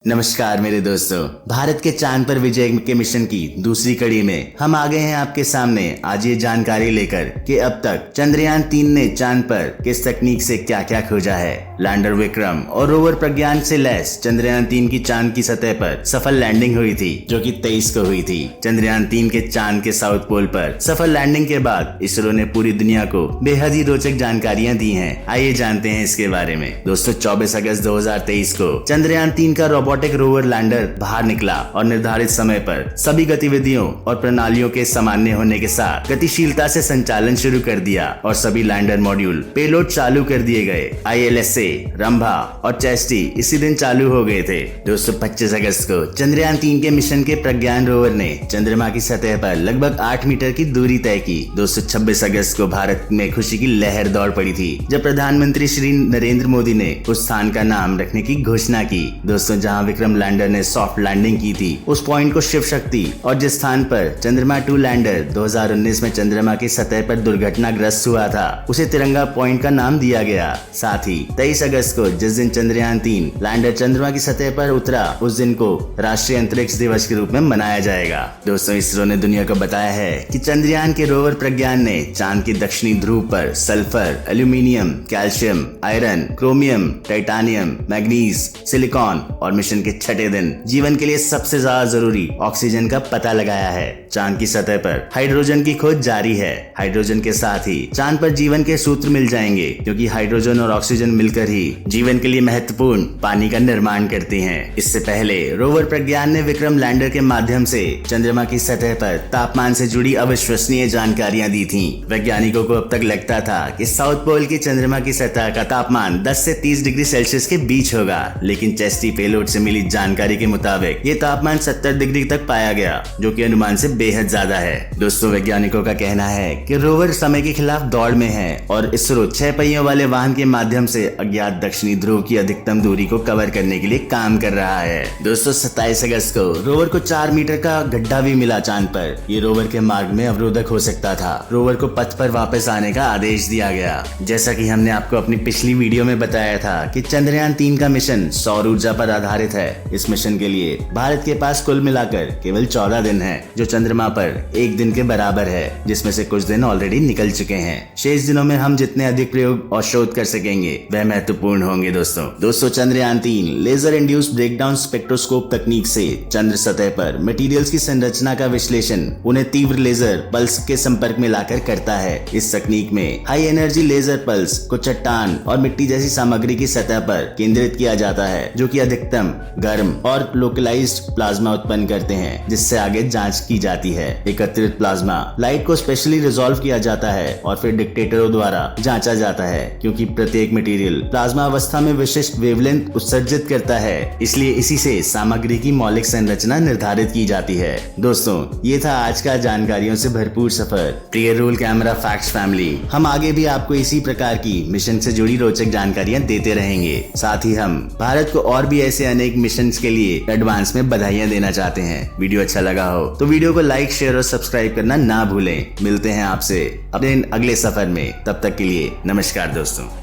नमस्कार मेरे दोस्तों, भारत के चांद पर विजय के मिशन की दूसरी कड़ी में हम आ गए हैं आपके सामने आज ये जानकारी लेकर कि अब तक चंद्रयान 3 ने चांद पर किस तकनीक से क्या क्या खोजा है। लैंडर विक्रम और रोवर प्रज्ञान से लैस चंद्रयान 3 की चांद की सतह पर सफल लैंडिंग हुई थी, जो कि 23 को हुई थी। चंद्रयान 3 के चांद के साउथ पोल पर सफल लैंडिंग के बाद इसरो ने पूरी दुनिया को बेहद ही रोचक जानकारियां दी हैं। आइए जानते हैं इसके बारे में। दोस्तों, 24 अगस्त 2023 को चंद्रयान 3 का रोबोटिक रोवर लैंडर बाहर निकला और निर्धारित समय पर सभी गतिविधियों और प्रणालियों के सामान्य होने के साथ गतिशीलता से संचालन शुरू कर दिया और सभी लैंडर मॉड्यूल पेलोड चालू कर दिए गए। ILSA, रंभा और चेस्टी इसी दिन चालू हो गए थे। दोस्तों, 25 अगस्त को चंद्रयान 3 के मिशन के प्रज्ञान रोवर ने चंद्रमा की सतह पर लगभग 8 मीटर की दूरी तय की। दोस्तों, 26 अगस्त को भारत में खुशी की लहर दौड़ पड़ी थी जब प्रधानमंत्री श्री नरेंद्र मोदी ने उस स्थान का नाम रखने की घोषणा की। दोस्तों, जहां विक्रम लैंडर ने सॉफ्ट लैंडिंग की थी, उस पॉइंट को शिव शक्ति और जिस स्थान पर चंद्रमा 2 लैंडर 2019 में चंद्रमा की सतह पर दुर्घटनाग्रस्त हुआ था, उसे तिरंगा पॉइंट का नाम दिया गया। साथ ही 23 अगस्त को जिस दिन चंद्रयान 3 लैंडर चंद्रमा की सतह पर उतरा, उस दिन को राष्ट्रीय अंतरिक्ष दिवस के रूप में मनाया जाएगा। दोस्तों, इसरो ने दुनिया को बताया है कि चंद्रयान के रोवर प्रज्ञान ने चांद के दक्षिणी ध्रुव पर sulphur, aluminium, calcium, iron, chromium, titanium, manganese, silicon और मिशन के छठे दिन जीवन के लिए सबसे ज्यादा जरूरी ऑक्सीजन का पता लगाया है। चांद की सतह पर हाइड्रोजन की खोज जारी है। हाइड्रोजन के साथ ही चांद पर जीवन के सूत्र मिल जाएंगे, क्योंकि हाइड्रोजन और ऑक्सीजन मिलकर ही जीवन के लिए महत्वपूर्ण पानी का निर्माण करते हैं। इससे पहले रोवर प्रज्ञान ने विक्रम लैंडर के माध्यम से चंद्रमा की सतह पर तापमान से जुड़ी अविश्वसनीय जानकारियां दी थी। वैज्ञानिकों को अब तक लगता था कि साउथ पोल की चंद्रमा की सतह का तापमान 10 से 30 डिग्री सेल्सियस के बीच होगा, लेकिन चेस्टी पेलोड से मिली जानकारी के मुताबिक ये तापमान 70 डिग्री तक पाया गया, जो कि अनुमान से बेहद ज्यादा है। दोस्तों, वैज्ञानिकों का कहना है कि रोवर समय के खिलाफ दौड़ में है और इसरो 6 पहियों वाले वाहन के माध्यम से अज्ञात दक्षिणी ध्रुव की अधिकतम दूरी को कवर करने के लिए काम कर रहा है। दोस्तों, 27 अगस्त को रोवर को 4 मीटर का गड्ढा भी मिला चांद पर। ये रोवर के मार्ग में अवरोधक हो सकता था। रोवर को पथ पर वापस आने का आदेश दिया गया। जैसा कि हमने आपको अपनी पिछली वीडियो में बताया था कि चंद्रयान 3 का मिशन सौर ऊर्जा पर आधारित है। इस मिशन के लिए भारत के पास कुल मिलाकर केवल 14 दिन है, जो चंद्रमा पर एक दिन के बराबर है, जिसमें से कुछ दिन ऑलरेडी निकल चुके हैं। शेष दिनों में हम जितने अधिक प्रयोग और शोध कर सकेंगे वह महत्वपूर्ण होंगे। दोस्तों, Chandrayaan 3 laser induced breakdown spectroscope तकनीक से चंद्र सतह पर मटेरियल्स की संरचना का विश्लेषण उन्हें तीव्र लेजर पल्स के संपर्क में लाकर करता है। इस तकनीक में हाई एनर्जी लेजर पल्स को चट्टान और मिट्टी जैसी सामग्री की सतह पर केंद्रित किया जाता है, जो कि अधिकतम गर्म और लोकलाइज्ड प्लाज्मा उत्पन्न करते हैं, जिससे आगे जांच की जाती है। एकत्रित प्लाज्मा लाइट को स्पेशली रिजॉल्व किया जाता है और फिर डिटेक्टरों द्वारा जांचा जाता है, क्योंकि प्रत्येक मटेरियल प्लाज्मा अवस्था में विशिष्ट वेवलेंथ उत्सर्जित करता है, इसलिए इसी से सामग्री की मौलिक संरचना निर्धारित की जाती है। दोस्तों, ये था आज का जानकारियों से भरपूर सफर। प्रिय रोल कैमरा फैक्ट्स फैमिली, हम आगे भी आपको इसी प्रकार की मिशन से जुड़ी रोचक जानकारियां देते रहेंगे। साथ ही हम भारत को और भी ऐसे अनेक मिशन के लिए एडवांस में बधाइयां देना चाहते हैं। वीडियो अच्छा लगा हो तो वीडियो को लाइक, शेयर और सब्सक्राइब करना ना भूलें। मिलते हैं आपसे अपने अगले सफर में। तब तक के लिए नमस्कार दोस्तों।